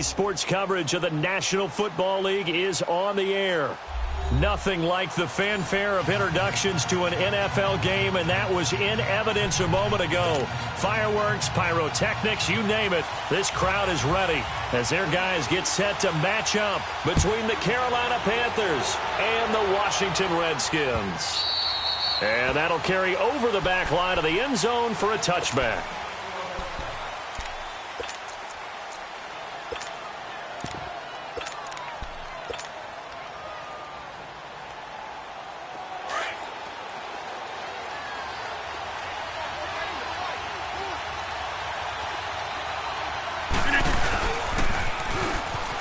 Sports coverage of the National Football League is on the air. Nothing like the fanfare of introductions to an NFL game, and that was in evidence a moment ago. Fireworks, pyrotechnics, you name it. This crowd is ready as their guys get set to match up between the Carolina Panthers and the Washington Redskins. And that'll carry over the back line of the end zone for a touchback.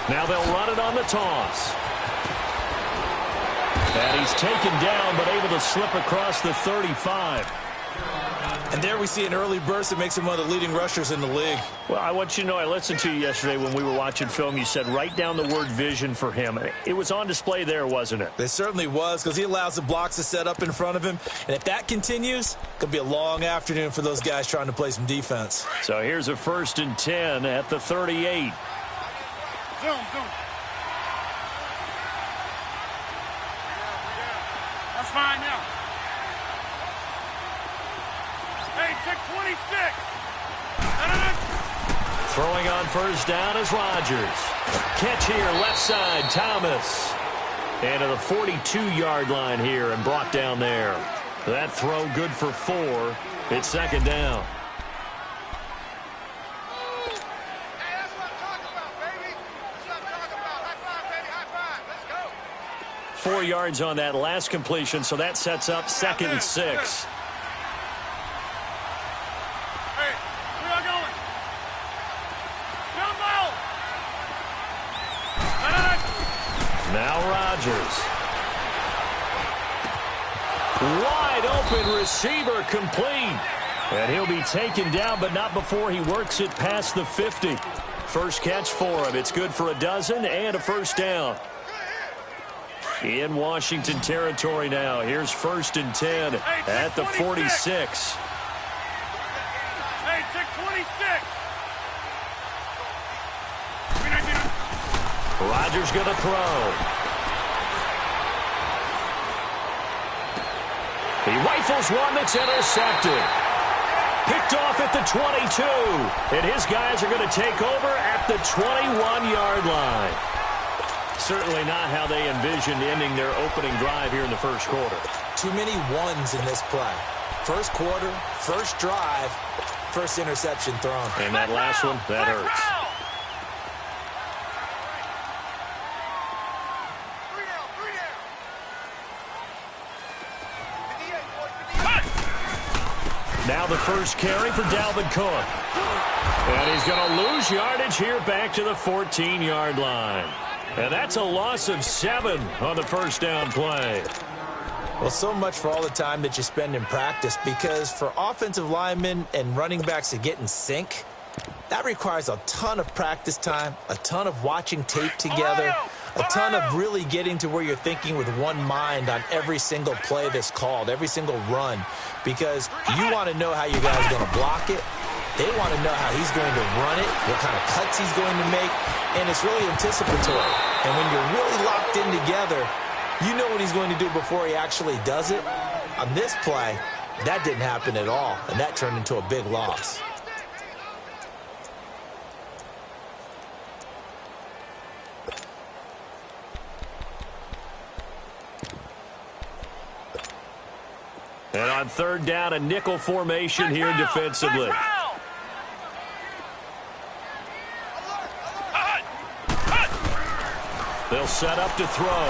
Now they'll run it on the toss. And he's taken down, but able to slip across the 35. And there we see an early burst that makes him one of the leading rushers in the league. Well, I want you to know, I listened to you yesterday when we were watching film. You said write down the word vision for him. It was on display there, wasn't it? It certainly was, because he allows the blocks to set up in front of him. And if that continues, it could be a long afternoon for those guys trying to play some defense. So here's a 1st and 10 at the 38. Zoom. That's fine now. Hey, check 26. Throwing on 1st down is Rodgers. Catch here, left side, Thomas. And to the 42-yard line here and brought down there. That throw good for 4. It's 2nd down. 4 yards on that last completion, so that sets up 2nd and 6. Hey, where y'all going? Jumbo! Now Rodgers. Wide open receiver complete. And he'll be taken down, but not before he works it past the 50. First catch for him. It's good for a dozen and a 1st down. In Washington territory now. Here's 1st and 10 at the 46. Hey, check 26. Rodgers going to throw. He rifles one that's intercepted. Picked off at the 22. And his guys are going to take over at the 21-yard line. Certainly not how they envisioned ending their opening drive here in the first quarter. Too many ones in this play. First quarter, first drive, first interception thrown. And that last one, that hurts. Now the first carry for Dalvin Cook. And he's going to lose yardage here back to the 14-yard line. And that's a loss of 7 on the 1st down play. Well, so much for all the time that you spend in practice, because for offensive linemen and running backs to get in sync, that requires a ton of practice time, a ton of watching tape together, a ton of really getting to where you're thinking with one mind on every single play that's called, every single run, because you want to know how your guy's going to block it. They want to know how he's going to run it, what kind of cuts he's going to make, and it's really anticipatory. And when you're really locked in together, you know what he's going to do before he actually does it. On this play, that didn't happen at all, and that turned into a big loss. And on 3rd down, a nickel formation here defensively. They'll set up to throw.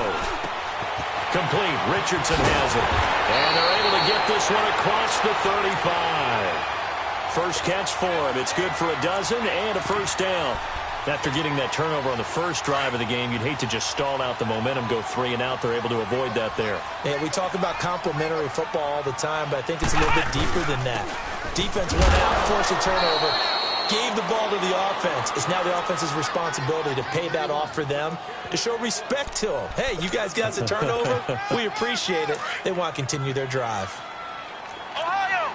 Complete. Richardson has it. And they're able to get this one across the 35. First catch for him. It's good for a dozen and a 1st down. After getting that turnover on the first drive of the game, you'd hate to just stall out the momentum, go 3 and out. They're able to avoid that there. Yeah, we talk about complementary football all the time, but I think it's a little bit deeper than that. Defense went out, forced a turnover, gave the ball to the offense. It's now the offense's responsibility to pay that off for them, to show respect to them. Hey, you guys got a turnover? We appreciate it. They want to continue their drive. Ohio!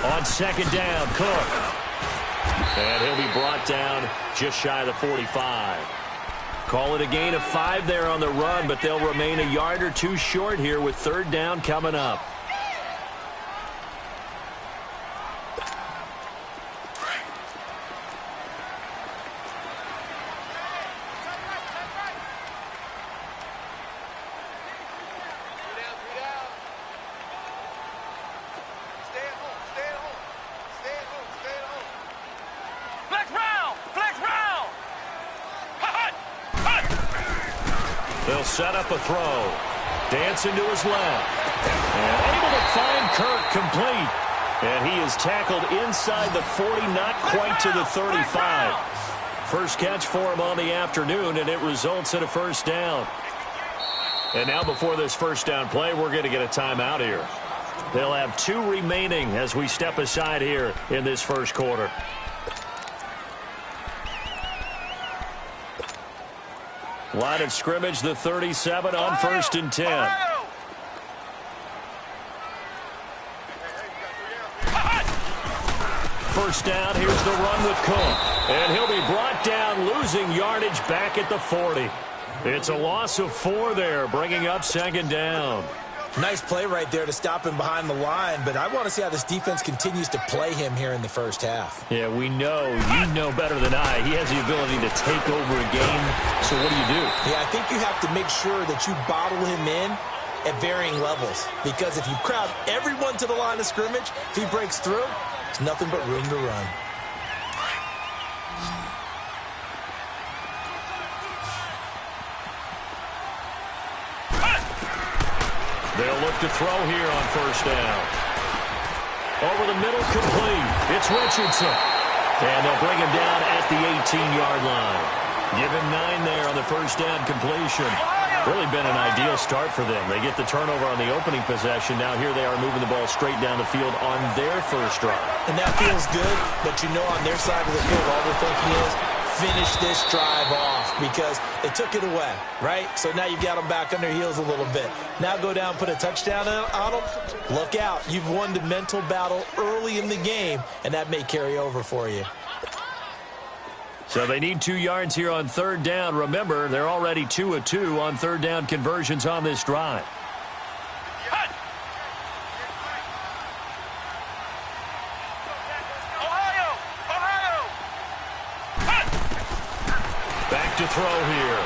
On second down, Cook. And he'll be brought down just shy of the 45. Call it a gain of 5 there on the run, but they'll remain a yard or two short here with third down coming up. They'll set up a throw. Dancing to his left. And able to find Kirk complete. And he is tackled inside the 40, not quite to the 35. First catch for him on the afternoon, and it results in a first down. And now before this first down play, we're going to get a timeout here. They'll have 2 remaining as we step aside here in this first quarter. Line of scrimmage, the 37 on first and 10. First down, here's the run with Cook. And he'll be brought down, losing yardage back at the 40. It's a loss of 4 there, bringing up second down. Nice play right there to stop him behind the line, but I want to see how this defense continues to play him here in the first half. Yeah, we know, you know better than I, he has the ability to take over a game. So what do you do? Yeah, I think you have to make sure that you bottle him in at varying levels, because if you crowd everyone to the line of scrimmage, if he breaks through, there's nothing but room to run. They'll look to throw here on first down. Over the middle, complete. It's Richardson. And they'll bring him down at the 18-yard line. Give him 9 there on the first down completion. Really been an ideal start for them. They get the turnover on the opening possession. Now here they are moving the ball straight down the field on their first drive. And that feels good, but you know on their side of the field, all they're thinking is, finish this drive off, because they took it away, right? So now you've got them back on their heels a little bit. Now go down, put a touchdown on them. Look out. You've won the mental battle early in the game, and that may carry over for you. So they need 2 yards here on third down. Remember, they're already 2 of 2 on third down conversions on this drive. Back to throw here.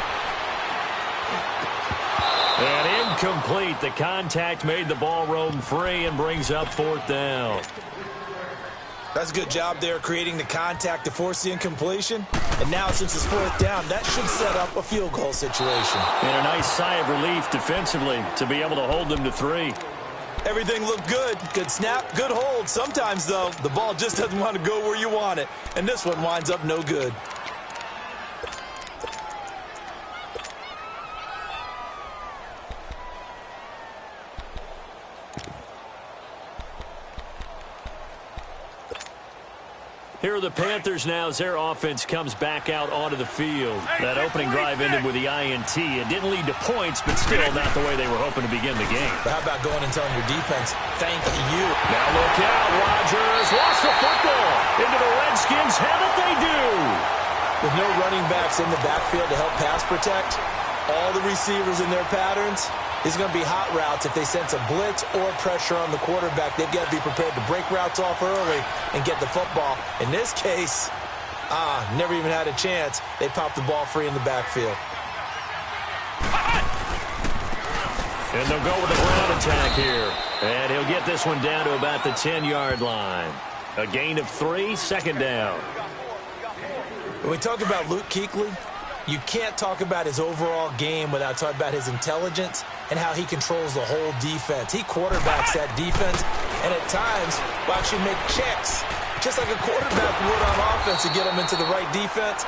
And incomplete. The contact made the ball roam free and brings up fourth down. That's a good job there creating the contact to force the incompletion. And now since it's fourth down, that should set up a field goal situation. And a nice sigh of relief defensively to be able to hold them to 3. Everything looked good. Good snap, good hold. Sometimes, though, the ball just doesn't want to go where you want it. And this one winds up no good. Here are the Panthers now as their offense comes back out onto the field. That opening drive ended with the INT. It didn't lead to points, but still not the way they were hoping to begin the game. But how about going and telling your defense, thank you. Now look out, Rodgers lost the football. Into the Redskins, have it they do. With no running backs in the backfield to help pass protect, all the receivers in their patterns, these are going to be hot routes. If they sense a blitz or pressure on the quarterback, they've got to be prepared to break routes off early and get the football. In this case, never even had a chance. They popped the ball free in the backfield. And they'll go with the ground attack here. And he'll get this one down to about the 10-yard line. A gain of 3, second down. When we talk about Luke Kuechly, you can't talk about his overall game without talking about his intelligence and how he controls the whole defense. He quarterbacks that defense, and at times will actually make checks, just like a quarterback would on offense to get them into the right defense.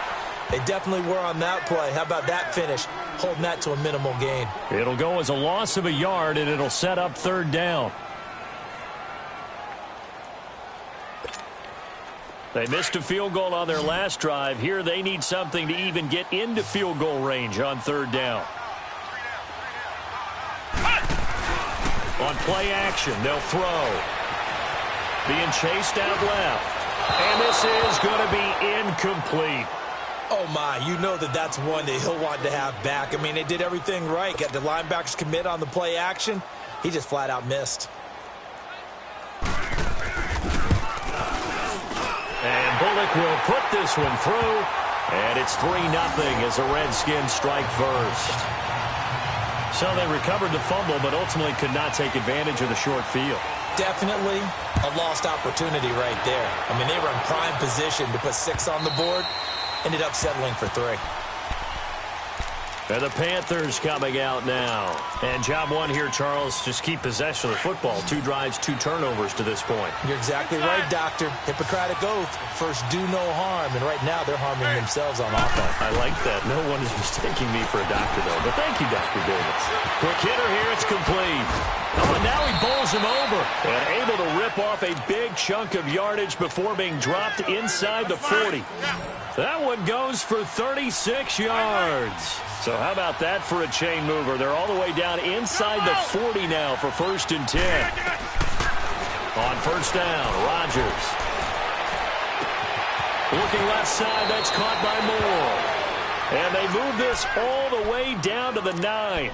They definitely were on that play. How about that finish, holding that to a minimal gain? It'll go as a loss of a yard, and it'll set up third down. They missed a field goal on their last drive. Here they need something to even get into field goal range on third down. On play action, they'll throw. being chased out left. And this is going to be incomplete. Oh, my, you know that's one that he'll want to have back. I mean, they did everything right. Got the linebackers commit on the play action. He just flat out missed. And Bullock will put this one through. And it's 3-0 as the Redskins strike first. So they recovered the fumble, but ultimately could not take advantage of the short field. Definitely a lost opportunity right there. I mean, they were in prime position to put 6 on the board. Ended up settling for 3. And the Panthers coming out now. And job one here, Charles, just keep possession of the football. 2 drives, 2 turnovers to this point. You're exactly right, Doctor. Hippocratic oath. First, do no harm. And right now, they're harming themselves on offense. I like that. No one is mistaking me for a doctor, though. But thank you, Dr. Davis. Quick hitter here. It's complete. Oh, and now he bowls him over. And able to rip off a big chunk of yardage before being dropped inside the 40. That one goes for 36 yards. So how about that for a chain mover? They're all the way down inside the 40 now for 1st and 10. On 1st down, Rodgers. Looking left side, that's caught by Moore. And they move this all the way down to the 9.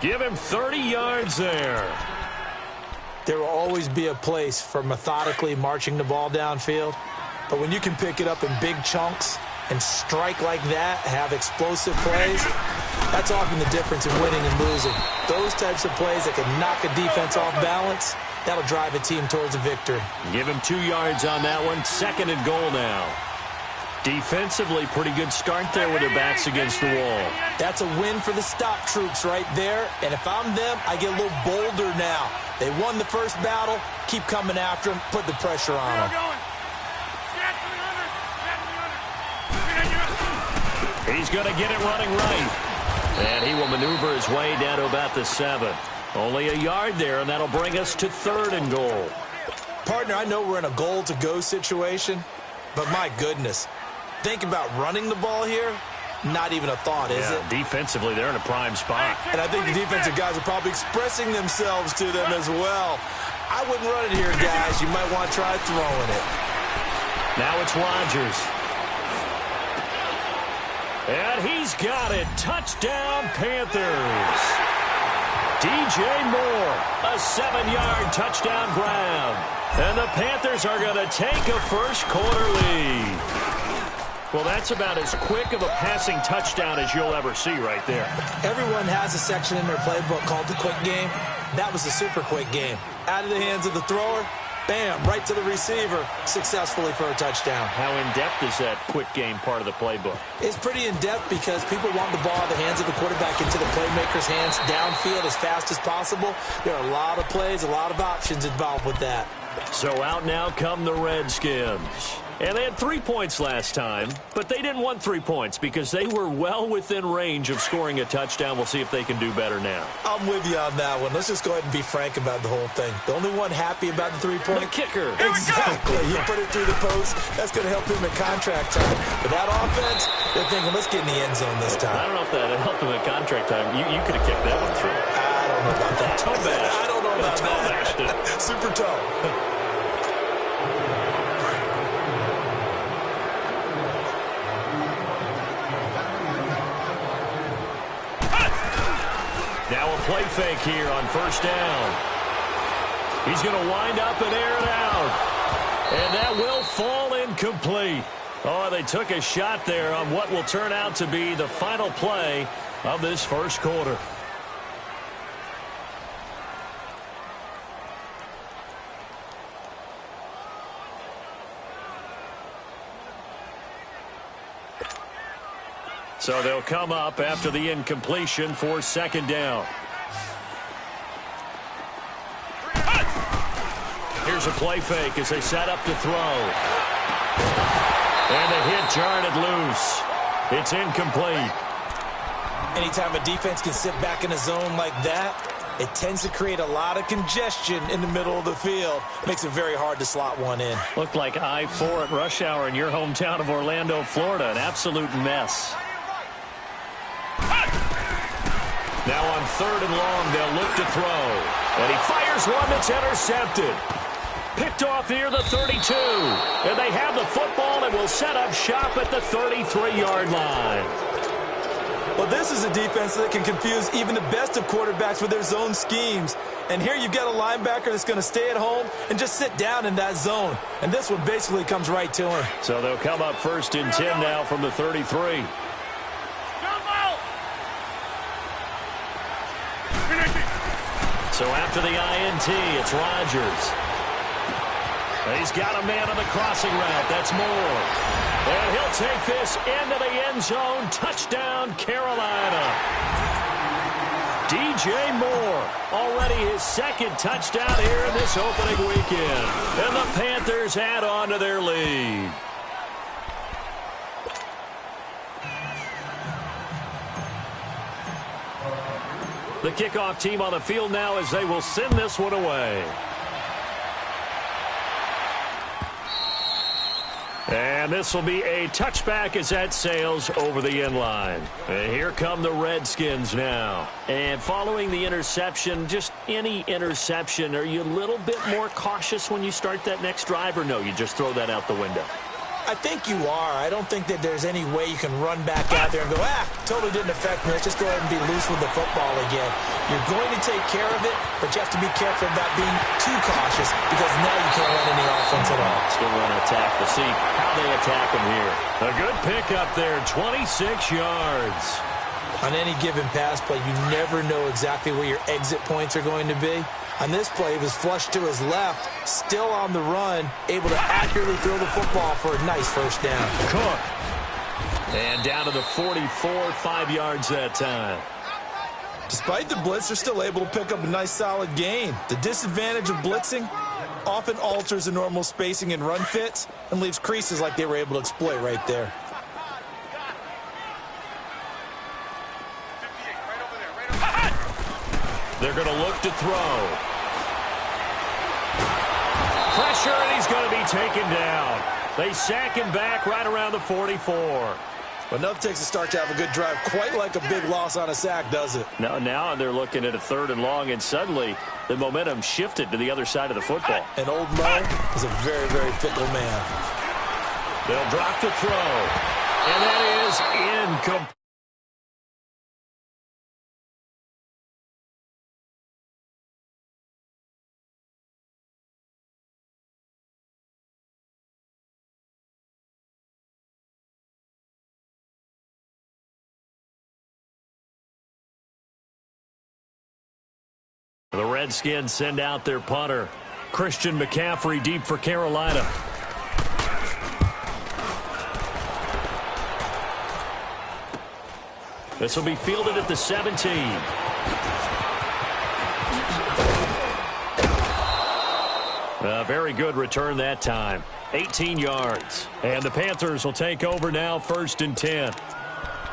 Give him 30 yards there. There will always be a place for methodically marching the ball downfield. But when you can pick it up in big chunks and strike like that, have explosive plays, that's often the difference in winning and losing. Those types of plays that can knock a defense off balance, that'll drive a team towards a victory. Give him 2 yards on that one. 2nd and goal now. Defensively, pretty good start there with their backs against the wall. That's a win for the stop troops right there. And if I'm them, I get a little bolder now. They won the first battle. Keep coming after them. Put the pressure on them. He's going to get it running right. And he will maneuver his way down to about the 7. Only a yard there, and that'll bring us to 3rd and goal. Partner, I know we're in a goal-to-go situation, but my goodness, think about running the ball here. Not even a thought, is it? Defensively, they're in a prime spot. And I think the defensive guys are probably expressing themselves to them as well. I wouldn't run it here, guys. You might want to try throwing it. Now it's Rodgers. And he's got it. Touchdown, Panthers. DJ Moore, a 7-yard touchdown grab. And the Panthers are going to take a first-quarter lead. Well, that's about as quick of a passing touchdown as you'll ever see right there. Everyone has a section in their playbook called the quick game. That was a super quick game. Out of the hands of the thrower, bam, right to the receiver, successfully for a touchdown. How in-depth is that quick game part of the playbook? It's pretty in-depth because people want the ball out of the hands of the quarterback into the playmaker's hands downfield as fast as possible. There are a lot of plays, a lot of options involved with that. So out now come the Redskins. And they had 3 points last time, but they didn't want 3 points because they were well within range of scoring a touchdown. We'll see if they can do better now. I'm with you on that one. Let's just go ahead and be frank about the whole thing. The only one happy about the 3-point? The kicker. Exactly. You put it through the post. That's going to help him at contract time. But that offense, they're thinking, let's get in the end zone this time. I don't know if that helped him at contract time. You could have kicked that one through. I don't know about that. Toe bash. I don't know about that. Super toe. Now a play fake here on 1st down. He's going to wind up and air it out. And that will fall incomplete. Oh, they took a shot there on what will turn out to be the final play of this first quarter. So they'll come up after the incompletion for 2nd down. Here's a play fake as they set up to throw. And the hit jarred it loose. It's incomplete. Anytime a defense can sit back in a zone like that, it tends to create a lot of congestion in the middle of the field. Makes it very hard to slot one in. Looked like I-4 at rush hour in your hometown of Orlando, Florida. An absolute mess. Now on 3rd and long, they'll look to throw. And he fires one that's intercepted. Picked off near the 32. And they have the football and will set up shop at the 33-yard line. Well, this is a defense that can confuse even the best of quarterbacks with their zone schemes. And here you've got a linebacker that's going to stay at home and just sit down in that zone. And this one basically comes right to him. So they'll come up 1st and 10 now from the 33. So after the INT, it's Rodgers. He's got a man on the crossing route. That's Moore. And he'll take this into the end zone. Touchdown, Carolina. DJ Moore, already his 2nd touchdown here in this opening weekend. And the Panthers add on to their lead. The kickoff team on the field now as they will send this one away. And this will be a touchback as that sails over the end line. And here come the Redskins now. And following the interception, just any interception, are you a little bit more cautious when you start that next drive, or no, you just throw that out the window? I think you are. I don't think that there's any way you can run back out there and go, totally didn't affect me. Let's just go ahead and be loose with the football again. You're going to take care of it, but you have to be careful about being too cautious because now you can't run any offense at all. Still want to attack. We'll see how they attack him here. A good pickup there, 26 yards. On any given pass play, you never know exactly where your exit points are going to be. On this play, he was flushed to his left, still on the run, able to accurately throw the football for a nice 1st down. Cook. And down to the 44, 5 yards that time. Despite the blitz, they're still able to pick up a nice solid gain. The disadvantage of blitzing often alters the normal spacing and run fits and leaves creases like they were able to exploit right there. They're going to look to throw. Pressure, and he's going to be taken down. They sack him back right around the 44. But enough takes a start to have a good drive. Quite like a big loss on a sack, does it? Now they're looking at a 3rd and long, and suddenly the momentum shifted to the other side of the football. And old Mo is a very, very fickle man. They'll drop the throw. And that is incomplete. The Redskins send out their punter. Christian McCaffrey deep for Carolina. This will be fielded at the 17. A very good return that time. 18 yards. And the Panthers will take over now, 1st and 10.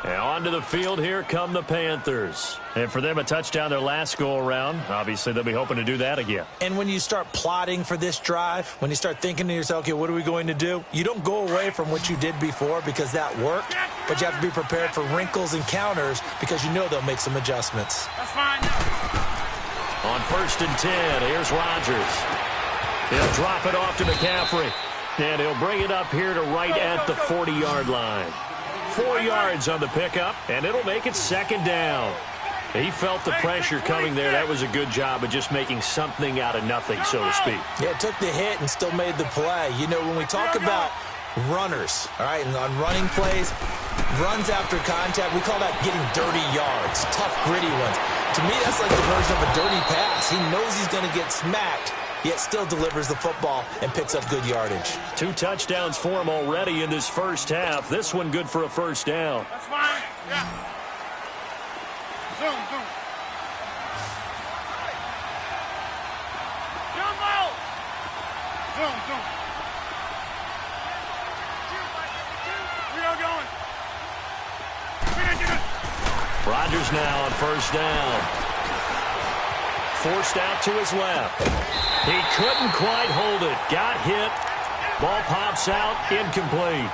And onto the field, here come the Panthers. And for them, a touchdown their last go-around. Obviously, they'll be hoping to do that again. And when you start plotting for this drive, when you start thinking to yourself, okay, what are we going to do? You don't go away from what you did before because that worked, but you have to be prepared for wrinkles and counters because you know they'll make some adjustments. That's fine. On 1st and 10, here's Rodgers. He'll drop it off to McCaffrey. And he'll bring it up here to right at the 40-yard line. 4 yards on the pickup, and it'll make it 2nd down. He felt the pressure coming there. That was a good job of just making something out of nothing, so to speak. Yeah, it took the hit and still made the play. You know, when we talk about runners, all right, and on running plays, runs after contact, we call that getting dirty yards, tough, gritty ones. To me, that's like the version of a dirty pass. He knows he's going to get smacked, yet still delivers the football and picks up good yardage. 2 touchdowns for him already in this 1st half. This one good for a 1st down. That's fine. Yeah. Zoom. Jump out. Zoom. We are going. Rodgers now on 1st down. Forced out to his left. He couldn't quite hold it. Got hit. Ball pops out. Incomplete.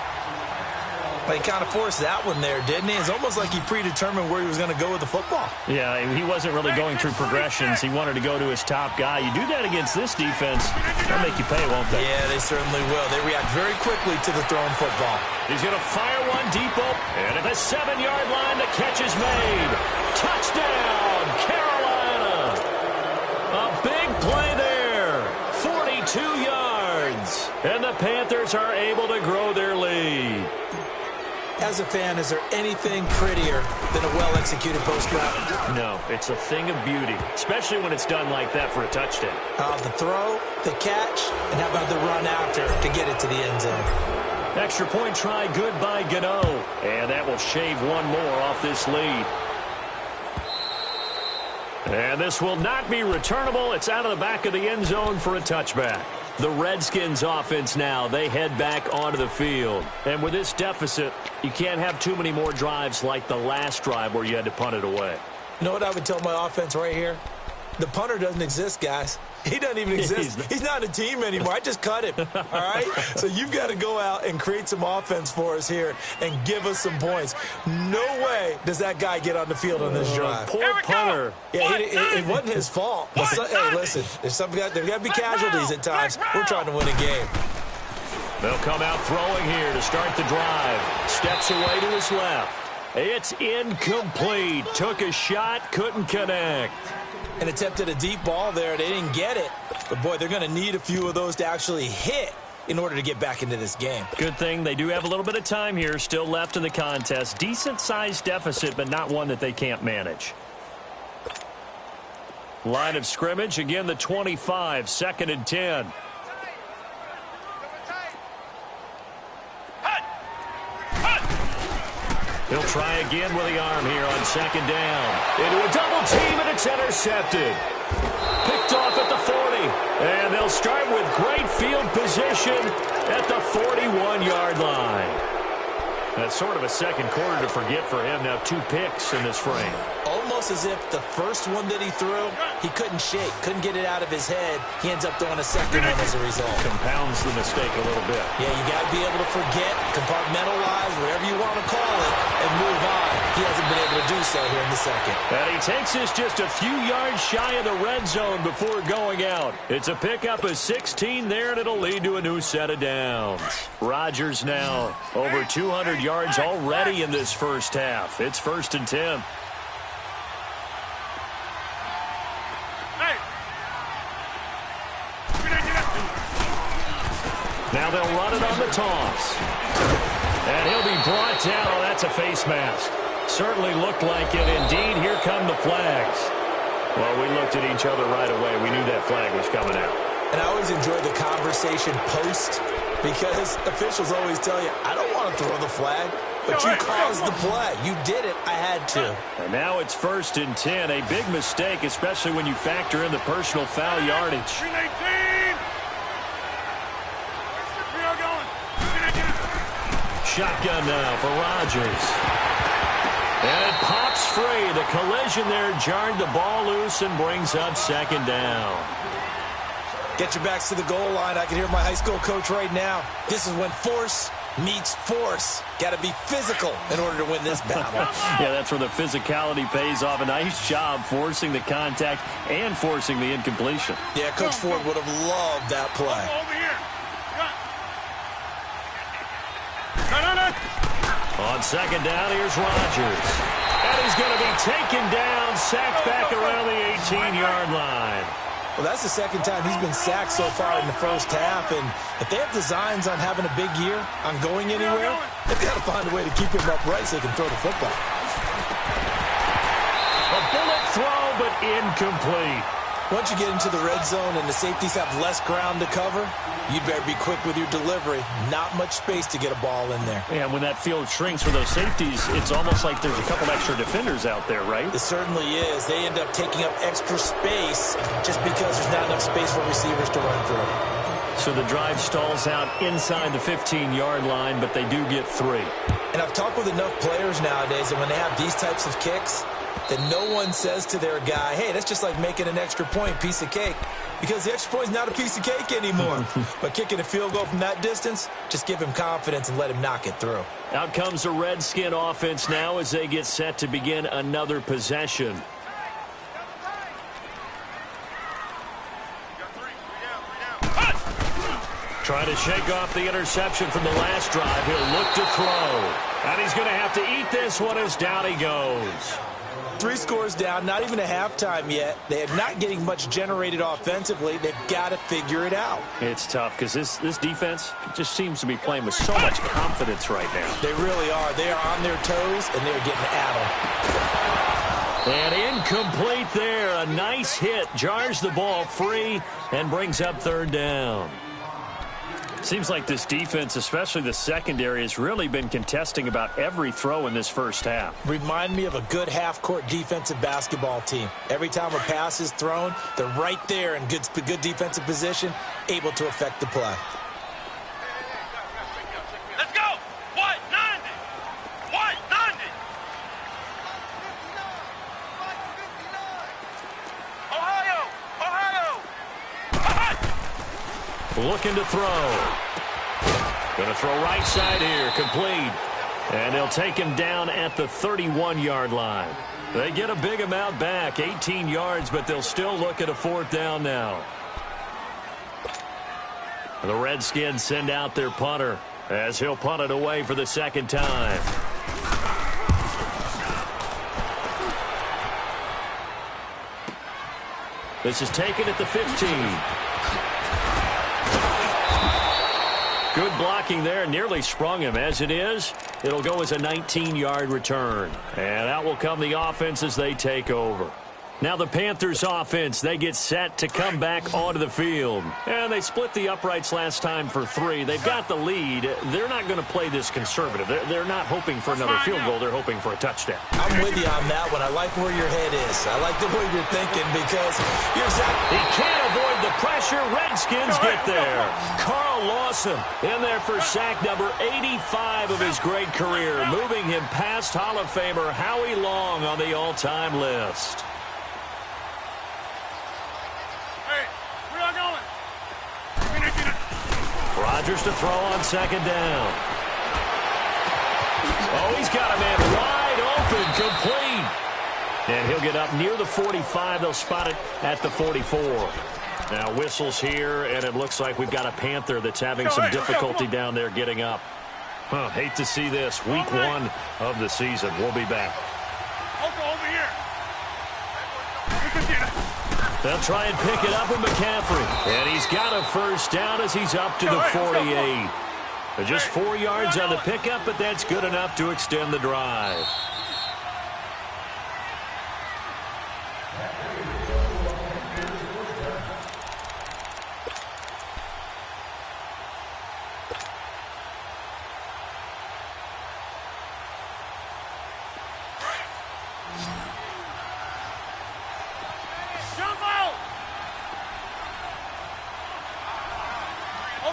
But he kind of forced that one there, didn't he? It's almost like he predetermined where he was going to go with the football. Yeah, he wasn't really going through progressions. He wanted to go to his top guy. You do that against this defense, they'll make you pay, won't they? Yeah, they certainly will. They react very quickly to the thrown football. He's going to fire one deep open. And at the 7-yard line, the catch is made. Touchdown, Carolina. A big play there. 42 yards. And the Panthers are able to grow their lead. As a fan, is there anything prettier than a well-executed post route? No, it's a thing of beauty, especially when it's done like that for a touchdown. The throw, the catch, and how about the run after to get it to the end zone? Extra point try, good by Gano. And that will shave one more off this lead. And this will not be returnable. It's out of the back of the end zone for a touchback. The Redskins offense now, they head back onto the field. And with this deficit, you can't have too many more drives like the last drive where you had to punt it away. You know what I would tell my offense right here? The punter doesn't exist, guys. He doesn't even exist. He's not a team anymore. I just cut him, all right? So you've got to go out and create some offense for us here and give us some points. No way does that guy get on the field on this drive. Poor punter. Yeah, it wasn't his fault. But hey, listen, there's got to be casualties at times. We're trying to win a game. They'll come out throwing here to start the drive. Steps away to his left. It's incomplete. Took a shot, couldn't connect. And attempted a deep ball there. They didn't get it. But, boy, they're going to need a few of those to actually hit in order to get back into this game. Good thing they do have a little bit of time here still left in the contest. Decent-sized deficit, but not one that they can't manage. Line of scrimmage, again, the 25, 2nd and 10. He'll try again with the arm here on 2nd down. Into a double team, and it's intercepted. Picked off at the 40. And they'll start with great field position at the 41-yard line. That's sort of a second quarter to forget for him. Now 2 picks in this frame. Almost as if the first one that he threw, he couldn't shake, couldn't get it out of his head. He ends up throwing a second one as a result. Compounds the mistake a little bit. Yeah, you got to be able to forget, compartmentalize, whatever you want to call it, and move on. He hasn't been able to do so here in the second. And he takes this just a few yards shy of the red zone before going out. It's a pickup of 16 there, and it'll lead to a new set of downs. Rodgers now over 200 yards already in this first half. It's 1st and 10. Now they'll run it on the toss. And he'll be brought down. Oh, that's a face mask. Certainly looked like it. Indeed, here come the flags. Well, we looked at each other right away. We knew that flag was coming out. And I always enjoy the conversation post because officials always tell you, I don't want to throw the flag, but you caused the play. You did it. I had to. And now it's 1st and 10. A big mistake, especially when you factor in the personal foul yardage. 319. Shotgun now for Rodgers. And it pops free. The collision there jarred the ball loose and brings up 2nd down. Get your backs to the goal line. I can hear my high school coach right now. This is when force meets force. Got to be physical in order to win this battle. Yeah, that's where the physicality pays off. A nice job forcing the contact and forcing the incompletion. Yeah, Coach Ford would have loved that play. Over here. On 2nd down, here's Rodgers. And he's going to be taken down, sacked back around the 18-yard line. Well, that's the second time he's been sacked so far in the first half. And if they have designs on having a big year, on going anywhere, they've got to find a way to keep him upright so they can throw the football. A bullet throw, but incomplete. Once you get into the red zone and the safeties have less ground to cover, you'd better be quick with your delivery. Not much space to get a ball in there. Yeah, when that field shrinks for those safeties, it's almost like there's a couple extra defenders out there, right? It certainly is. They end up taking up extra space just because there's not enough space for receivers to run through. So the drive stalls out inside the 15-yard line, but they do get 3. And I've talked with enough players nowadays that when they have these types of kicks, that no one says to their guy, hey, that's just like making an extra point, piece of cake. because the extra point is not a piece of cake anymore. But kicking a field goal from that distance, just give him confidence and let him knock it through. Out comes the Redskin offense now as they get set to begin another possession. Trying to shake off the interception from the last drive. He'll look to throw. And he's going to have to eat this one as down he goes. 3 scores down, not even a halftime yet. They are not getting much generated offensively. They've got to figure it out. It's tough because this defense just seems to be playing with so much confidence right now. They really are. They are on their toes, and they're getting at them. And incomplete there. A nice hit. Jars the ball free and brings up 3rd down. Seems like this defense, especially the secondary, has really been contesting about every throw in this first half. Remind me of a good half-court defensive basketball team. Every time a pass is thrown, they're right there in good defensive position, able to affect the play. Let's go! What? 90! What? 90! Ohio! Looking to throw. Going to throw right side here. Complete. And they'll take him down at the 31-yard line. They get a big amount back, 18 yards, but they'll still look at a 4th down now. The Redskins send out their punter as he'll punt it away for the 2nd time. This is taken at the 15. Good blocking there. Nearly sprung him. As it is, it'll go as a 19-yard return. And out will come the offense as they take over. Now the Panthers offense, they get set to come back onto the field. And they split the uprights last time for 3. They've got the lead. They're not going to play this conservative. They're not hoping for another field goal. They're hoping for a touchdown. I'm with you on that one. I like where your head is. I like the way you're thinking because you're exactly... He can't avoid the pressure. Redskins get there. Carl Lawson in there for sack number 85 of his great career, moving him past Hall of Famer Howie Long on the all-time list. Rodgers to throw on 2nd down. Oh, he's got a man wide open, complete. And he'll get up near the 45. They'll spot it at the 44. Now whistles here, and it looks like we've got a Panther that's having some difficulty down there getting up. Hate to see this. Week 1 of the season. We'll be back. Over here. They'll try and pick it up with McCaffrey. And he's got a 1st down as he's up to the 48. Just 4 yards on the pickup, but that's good enough to extend the drive.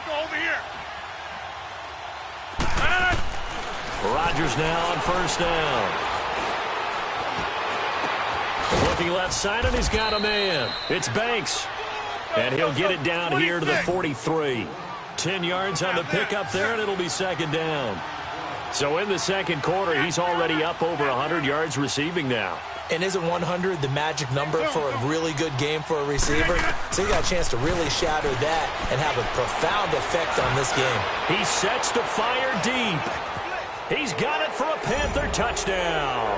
Over here. Rodgers now on 1st down. Looking left side, and he's got a man. It's Banks. And he'll get it down here to the 43. 10 yards on the pickup there, and it'll be 2nd down. So in the 2nd quarter, he's already up over 100 yards receiving now. And isn't 100 the magic number for a really good game for a receiver? So you got a chance to really shatter that and have a profound effect on this game. He sets to fire deep. He's got it for a Panther touchdown.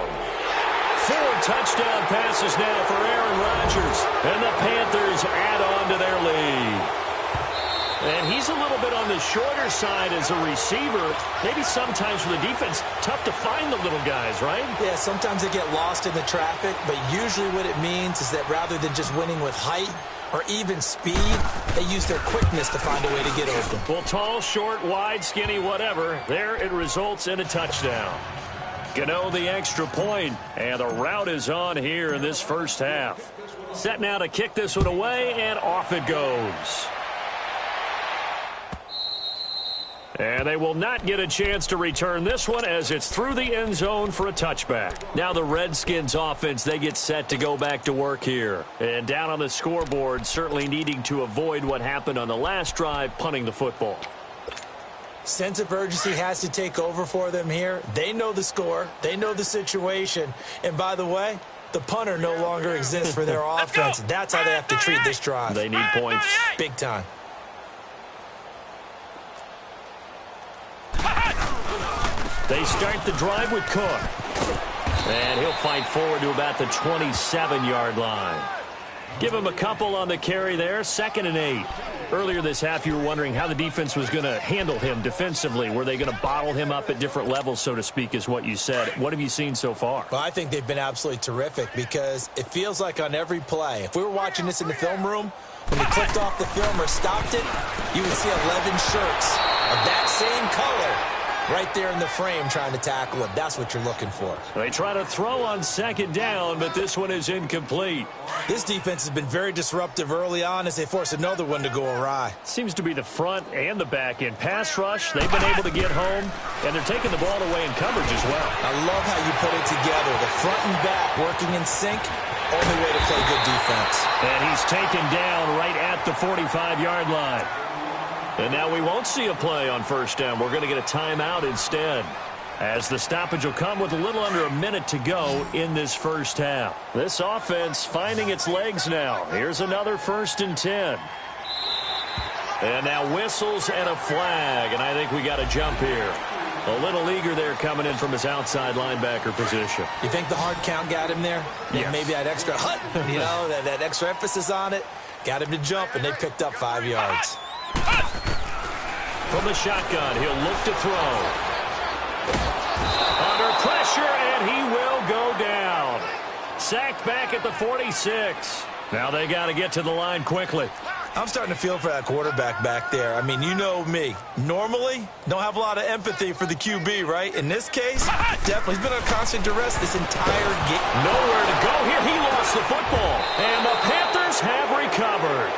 4 touchdown passes now for Aaron Rodgers. And the Panthers add on to their lead. And he's a little bit on the shorter side as a receiver. Maybe sometimes for the defense, tough to find the little guys, right? Yeah, sometimes they get lost in the traffic, but usually what it means is that rather than just winning with height or even speed, they use their quickness to find a way to get open. Well, tall, short, wide, skinny, whatever, there it results in a touchdown. Gano the extra point, and the route is on here in this first half. Set now to kick this one away, and off it goes. And they will not get a chance to return this one as it's through the end zone for a touchback. Now the Redskins offense, they get set to go back to work here. And down on the scoreboard, certainly needing to avoid what happened on the last drive, punting the football. Sense of urgency has to take over for them here. They know the score. They know the situation. And by the way, the punter no longer exists for their offense. That's how they have to treat this drive. They need points. Big time. They start the drive with Cook. And he'll fight forward to about the 27-yard line. Give him a couple on the carry there, 2nd and 8. Earlier this half, you were wondering how the defense was going to handle him defensively. Were they going to bottle him up at different levels, so to speak, is what you said. What have you seen so far? Well, I think they've been absolutely terrific because it feels like on every play, if we were watching this in the film room, when they clicked off the film or stopped it, you would see 11 shirts of that same color right there in the frame trying to tackle him. That's what you're looking for. They try to throw on 2nd down, but this one is incomplete. This defense has been very disruptive early on as they force another one to go awry. Seems to be the front and the back end. Pass rush, they've been able to get home, and they're taking the ball away in coverage as well. I love how you put it together. The front and back working in sync, only way to play good defense. And he's taken down right at the 45-yard line. And now we won't see a play on 1st down. We're going to get a timeout instead, as the stoppage will come with a little under a minute to go in this first half. This offense finding its legs now. Here's another 1st and 10. And now whistles and a flag, and I think we got a jump here. A little eager there coming in from his outside linebacker position. You think the hard count got him there? Yes. Maybe that extra that extra emphasis on it got him to jump, and they picked up 5 yards. From the shotgun, he'll look to throw. Under pressure, and he will go down. Sacked back at the 46. Now they got to get to the line quickly. I'm starting to feel for that quarterback back there. I mean, you know me. Normally, don't have a lot of empathy for the QB, right? In this case, definitely. He's been on constant duress this entire game. Nowhere to go here. He lost the football. And the Panthers have recovered.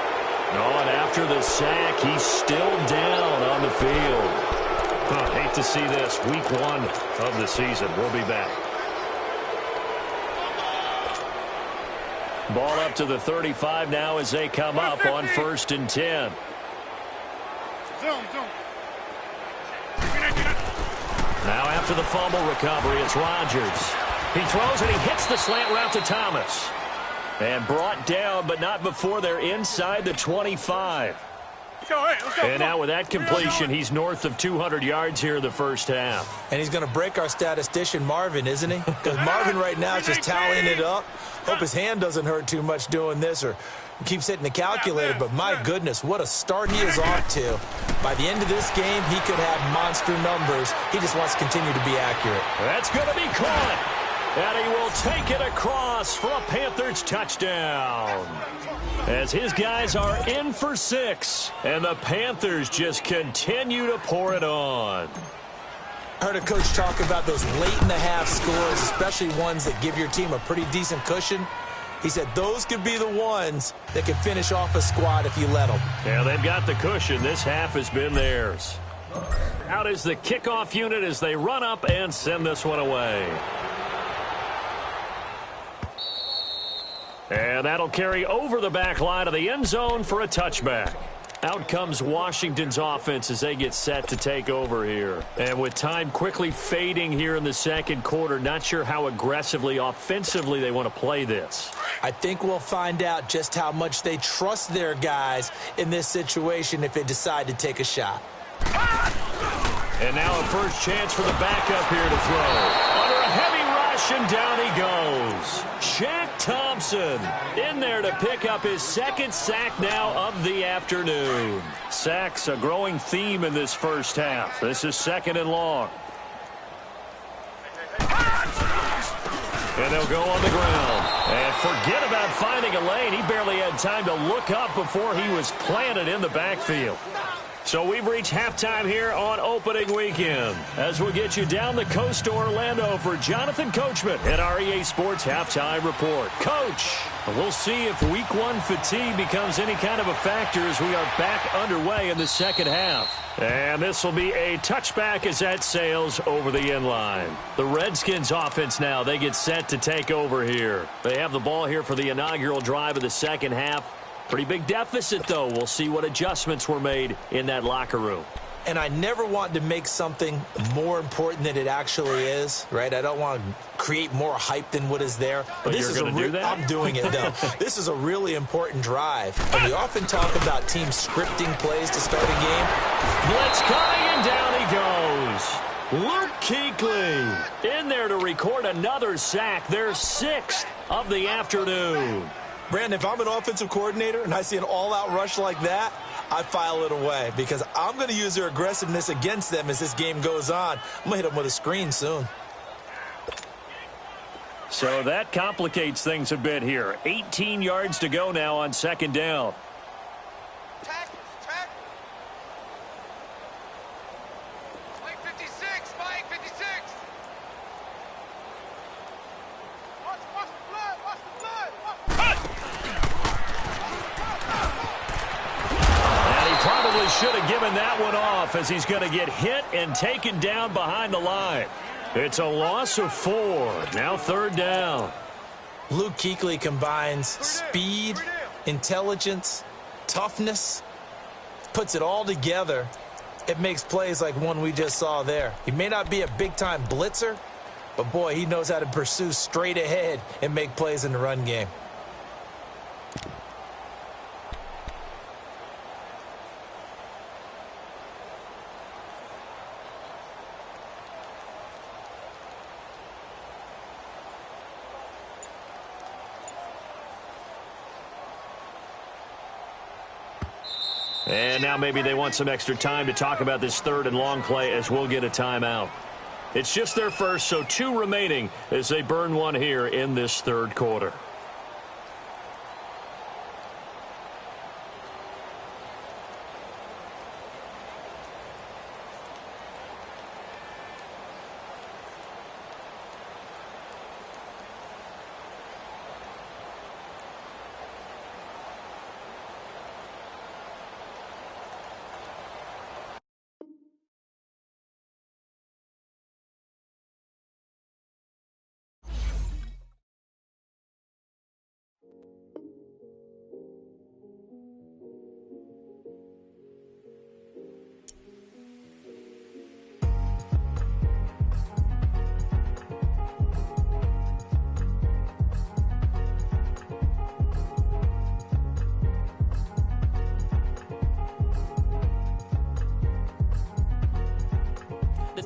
Oh, and after the sack, he's still down on the field. Hate to see this. Week 1 of the season. We'll be back. Ball up to the 35 now as they come up on 1st and 10. Now after the fumble recovery, it's Rodgers. He throws and he hits the slant route to Thomas. And brought down, but not before they're inside the 25. And now with that completion, he's north of 200 yards here in the first half. And he's going to break our statistician, Marvin, isn't he? Because Marvin right now is just tallying it up. Hope his hand doesn't hurt too much doing this or keeps hitting the calculator. But my goodness, what a start he is off to. By the end of this game, he could have monster numbers. He just wants to continue to be accurate. That's going to be caught. And he will take it across for a Panthers touchdown. As his guys are in for 6. And the Panthers just continue to pour it on. I heard a coach talk about those late-in-the-half scores, especially ones that give your team a pretty decent cushion. He said those could be the ones that can finish off a squad if you let them. Yeah, they've got the cushion. This half has been theirs. Out is the kickoff unit as they run up and send this one away. And that'll carry over the back line of the end zone for a touchback. Out comes Washington's offense as they get set to take over here. And with time quickly fading here in the second quarter, not sure how aggressively, offensively they want to play this. I think we'll find out just how much they trust their guys in this situation if they decide to take a shot. And now a first chance for the backup here to throw. Under a heavy rush, and down he goes. Shaq Thompson in there to pick up his 2nd sack now of the afternoon. Sacks a growing theme in this first half. This is 2nd and long. And they'll go on the ground. And forget about finding a lane. He barely had time to look up before he was planted in the backfield. So we've reached halftime here on opening weekend. As we'll get you down the coast to Orlando for Jonathan Coachman at our EA Sports Halftime Report. Coach. We'll see if week one fatigue becomes any kind of a factor as we are back underway in the second half. And this will be a touchback as that sails over the end line. The Redskins offense now, they get set to take over here. They have the ball here for the inaugural drive of the second half. Pretty big deficit, though. We'll see what adjustments were made in that locker room. And I never want to make something more important than it actually is, right? I don't want to create more hype than what is there. But this you're going to do that? I'm doing it, though. This is a really important drive. And we often talk about teams scripting plays to start a game. Blitz coming, and down he goes. Luke Kuechly in there to record another sack. Their 6th of the afternoon. Brandon, if I'm an offensive coordinator and I see an all-out rush like that, I file it away because I'm going to use their aggressiveness against them as this game goes on. I'm going to hit them with a screen soon. So that complicates things a bit here. 18 yards to go now on second down. Mike 56, Mike 56. Watch the blood, watch the blood. And he probably should have given that one off as he's going to get hit and taken down behind the line. It's a loss of 4. Now third down. Luke Kuechly combines speed, intelligence, toughness, puts it all together. It makes plays like one we just saw there. He may not be a big-time blitzer, but, boy, he knows how to pursue straight ahead and make plays in the run game. And now maybe they want some extra time to talk about this third and long play as we'll get a timeout. It's just their first, so 2 remaining as they burn one here in this third quarter.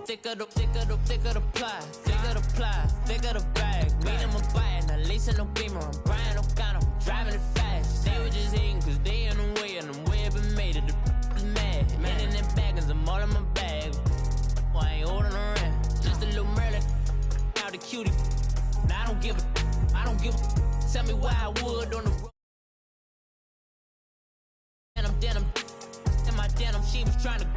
Thicker the ply, thicker the bag. Mean I'm a buy, not leasing no beamer. I'm Brian O'Connor, I'm driving it fast. They were just hating cause they in the way, and the way I've been made it, the is mad. Man in them baggins, I'm all in my bag. Well, I ain't holding around, just a little Merlin, out the cutie. Now I don't give a, tell me why I would on the road. And I'm denim, in my denim, she was trying to